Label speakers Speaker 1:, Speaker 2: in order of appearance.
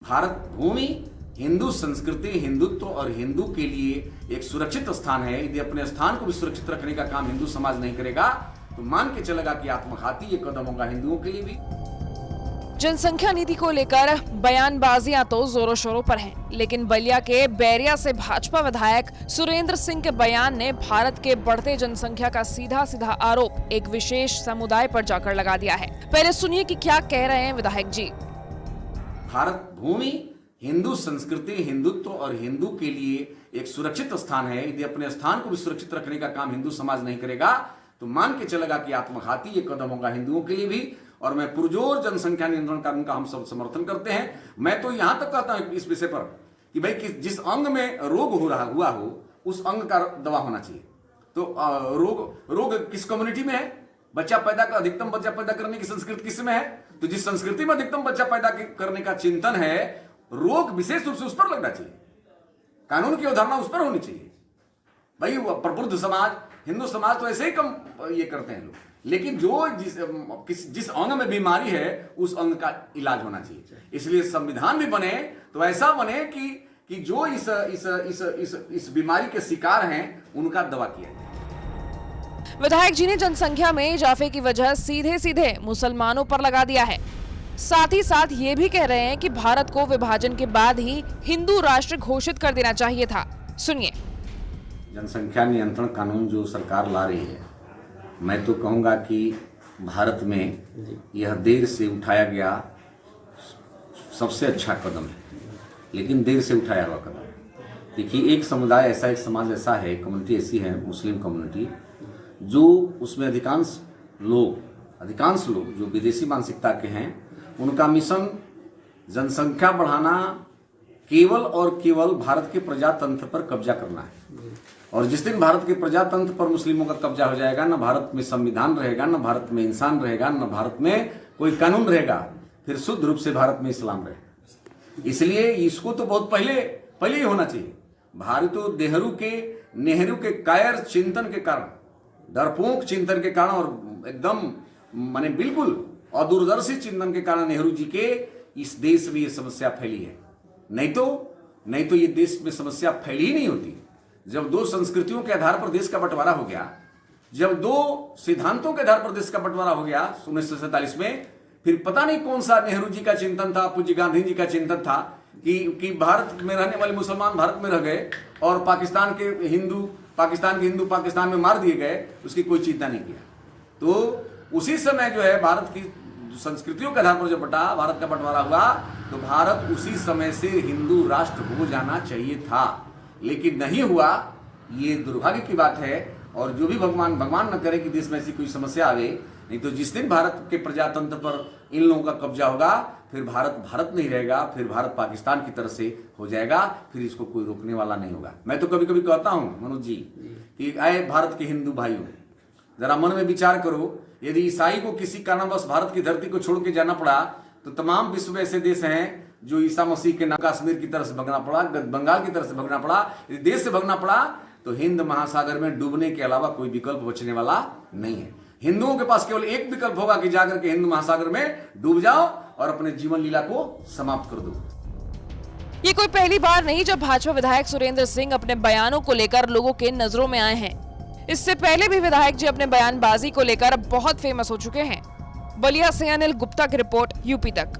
Speaker 1: भारत भूमि हिंदू संस्कृति, हिंदुत्व और हिंदू के लिए एक सुरक्षित स्थान है। यदि अपने स्थान को भी सुरक्षित रखने का काम हिंदू समाज नहीं करेगा तो मान के चलेगा कि आत्मघाती ये कदम होगा हिंदुओं के लिए भी।
Speaker 2: जनसंख्या नीति को लेकर बयानबाजियां तो जोरों शोरों पर हैं, लेकिन बलिया के बैरिया से भाजपा विधायक सुरेंद्र सिंह के बयान ने भारत के बढ़ते जनसंख्या का सीधा सीधा आरोप एक विशेष समुदाय पर जाकर लगा दिया है। पहले सुनिए कि क्या कह रहे हैं विधायक जी।
Speaker 1: भारत भूमि हिंदू संस्कृति, हिंदुत्व और हिंदू के लिए एक सुरक्षित स्थान है। यदि अपने स्थान को भी सुरक्षित रखने का काम हिंदू समाज नहीं करेगा तो मान के चलेगा कि आत्मघाती ये कदम होगा हिंदुओं के लिए भी। और मैं पुरजोर जनसंख्या नियंत्रण कानून का हम सब समर्थन करते हैं। मैं तो यहां तक कहता हूं इस विषय पर कि भाई जिस अंग में रोग हुआ हो उस अंग का दवा होना चाहिए। तो रोग किस कम्युनिटी में है? अधिकतम बच्चा पैदा करने की संस्कृति किस में है? तो जिस संस्कृति में अधिकतम बच्चा पैदा करने का चिंतन है, रोग विशेष रूप से उस पर लगना चाहिए। कानून की अवधारणा उस पर होनी चाहिए। भाई प्रबुद्ध समाज, हिंदू समाज तो ऐसे ही कम ये करते हैं लोग, लेकिन जो जिस अंग में बीमारी है उस अंग का इलाज होना चाहिए। इसलिए संविधान भी बने तो ऐसा बने कि जो इस बीमारी के शिकार हैं उनका दवा किया जाए।
Speaker 2: विधायक जी ने जनसंख्या में इजाफे की वजह सीधे सीधे मुसलमानों पर लगा दिया है। साथ ही साथ ये भी कह रहे हैं कि भारत को विभाजन के बाद ही हिंदू राष्ट्र घोषित कर देना चाहिए था। सुनिए।
Speaker 1: जनसंख्या नियंत्रण कानून जो सरकार ला रही है, मैं तो कहूँगा कि भारत में यह देर से उठाया गया सबसे अच्छा कदम है, लेकिन देर से उठाया हुआ कदम। देखिए, एक समुदाय ऐसा, एक समाज ऐसा है, कम्युनिटी ऐसी है, मुस्लिम कम्युनिटी, जो उसमें अधिकांश लोग जो विदेशी मानसिकता के हैं, उनका मिशन जनसंख्या बढ़ाना केवल और केवल भारत के प्रजातंत्र पर कब्जा करना है। और जिस दिन भारत के प्रजातंत्र पर मुस्लिमों का कब्जा हो जाएगा, ना भारत में संविधान रहेगा, ना भारत में इंसान रहेगा, ना भारत में कोई कानून रहेगा, फिर शुद्ध रूप से भारत में इस्लाम रहेगा। इसलिए इसको तो बहुत पहले ही होना चाहिए। भारत तो नेहरू के कायर चिंतन के कारण, डरपोक चिंतन के कारण और एकदम माने बिल्कुल अदूरदर्शी चिंतन के कारण नेहरू जी के इस देश में ये समस्या फैली है। नहीं तो ये देश में समस्या फैली ही नहीं होती। जब दो संस्कृतियों के आधार पर देश का बंटवारा हो गया, जब दो सिद्धांतों के आधार पर देश का बंटवारा हो गया 1947 में, फिर पता नहीं कौन सा नेहरू जी का चिंतन था, पूज्य गांधी जी का चिंतन था कि भारत में रहने वाले मुसलमान भारत में रह गए और पाकिस्तान के हिंदू पाकिस्तान में मार दिए गए, उसकी कोई चिंता नहीं किया। तो उसी समय जो है भारत की संस्कृतियों के आधार पर जब भारत का बंटवारा हुआ तो भारत उसी समय से हिंदू राष्ट्र हो जाना चाहिए था, लेकिन नहीं हुआ। ये दुर्भाग्य की बात है। और जो भी भगवान न करे कि देश में ऐसी कोई समस्या आवे, नहीं तो जिस दिन भारत के प्रजातंत्र पर इन लोगों का कब्जा होगा, फिर भारत नहीं रहेगा, फिर भारत पाकिस्तान की तरफ से हो जाएगा, फिर इसको कोई रोकने वाला नहीं होगा। मैं तो कभी कभी कहता हूं मनोज जी कि आए भारत के हिंदू भाइयों, जरा मन में विचार करो, यदि ईसाई को किसी कारणवश भारत की धरती को छोड़ के जाना पड़ा तो तमाम विश्व में ऐसे देश हैं जो ईसा मसीह के नाम कश्मीर की तरफ से भगना पड़ा, बंगाल की तरफ से भगना पड़ा, यदि देश से भगना पड़ा तो हिंद महासागर में डूबने के अलावा कोई विकल्प बचने वाला नहीं है। हिंदुओं के पास केवल एक विकल्प होगा कि जाकर के हिंद महासागर में डूब जाओ और अपने जीवन लीला को समाप्त कर दो।
Speaker 2: ये कोई पहली बार नहीं जब भाजपा विधायक सुरेंद्र सिंह अपने बयानों को लेकर लोगों के नजरों में आए हैं। इससे पहले भी विधायक जी अपने बयानबाजी को लेकर बहुत फेमस हो चुके हैं। बलिया से अनिल गुप्ता की रिपोर्ट, यूपी तक।